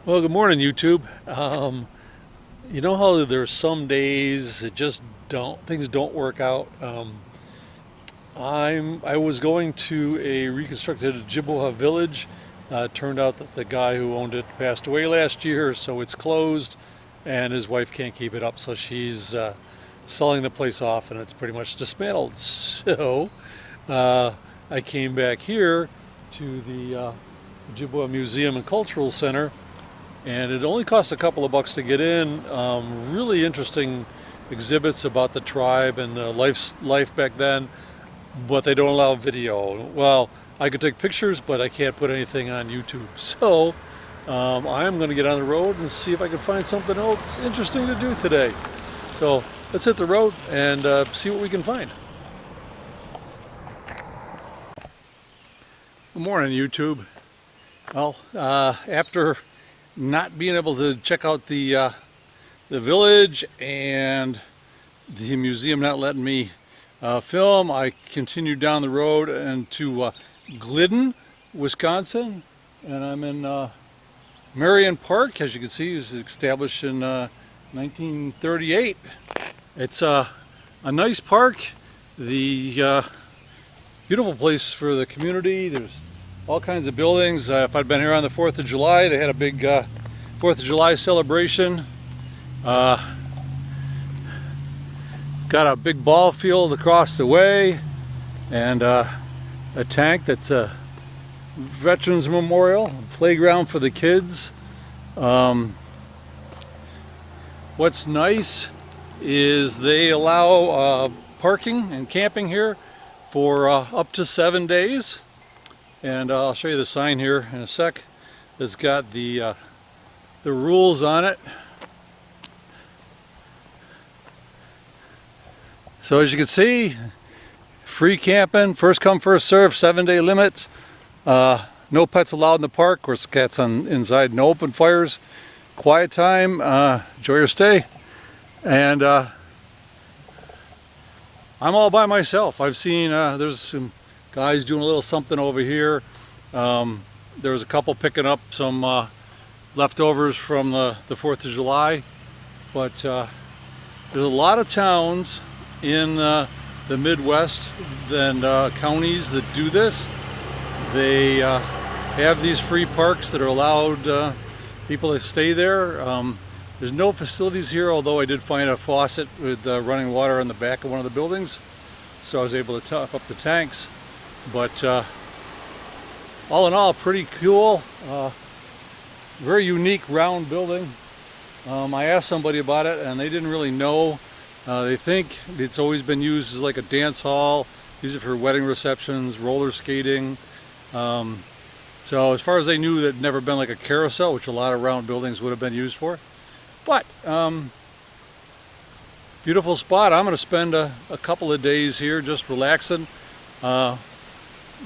Well, good morning, YouTube. You know how there's some days it just things don't work out. I was going to a reconstructed Ojibwa village. Turned out that the guy who owned it passed away last year, so it's closed, and his wife can't keep it up, so she's selling the place off, and it's pretty much dismantled. So I came back here to the Ojibwa Museum and Cultural Center. And it only costs a couple of bucks to get in. Really interesting exhibits about the tribe and the life back then, but they don't allow video. Well, I could take pictures, but I can't put anything on YouTube. So I'm going to get on the road and see if I can find something else interesting to do today. So let's hit the road and see what we can find. Good morning, YouTube. Well, after not being able to check out the village and the museum not letting me film, I continued down the road and to Glidden, Wisconsin, and I'm in Marion Park. As you can see, it was established in 1938. It's a nice park, the beautiful place for the community. There's all kinds of buildings. If I'd been here on the 4th of July, they had a big 4th of July celebration. Got a big ball field across the way, and a tank that's a Veterans Memorial, a playground for the kids. What's nice is they allow parking and camping here for up to 7 days. And I'll show you the sign here in a sec. It's got the rules on it. So as you can see, free camping, first come, first serve, 7-day limits. No pets allowed in the park. Of course, cats inside, no open fires. Quiet time, enjoy your stay. And I'm all by myself. I've seen, there's some guys doing a little something over here. There was a couple picking up some leftovers from the 4th of July. But there's a lot of towns in the Midwest and counties that do this. They have these free parks that are allowed people to stay there. There's no facilities here, although I did find a faucet with running water in the back of one of the buildings, so I was able to top up the tanks. But all in all, pretty cool. Very unique round building. I asked somebody about it and they didn't really know. They think it's always been used as like a dance hall, use it for wedding receptions, roller skating. So as far as they knew, there'd never been like a carousel, which a lot of round buildings would have been used for. But beautiful spot. I'm going to spend a couple of days here just relaxing.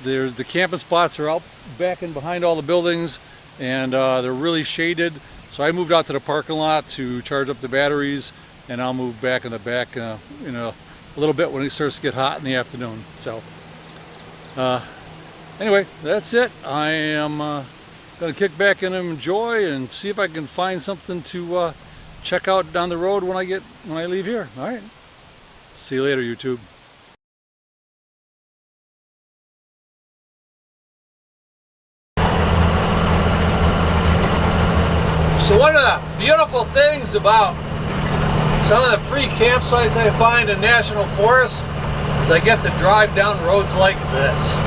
The camping spots are out back and behind all the buildings, and they're really shaded. So I moved out to the parking lot to charge up the batteries, and I'll move back in the back in a little bit when it starts to get hot in the afternoon. So anyway, that's it. I am going to kick back and enjoy and see if I can find something to check out down the road when I leave here. All right. See you later, YouTube. So one of the beautiful things about some of the free campsites I find in national forests is I get to drive down roads like this.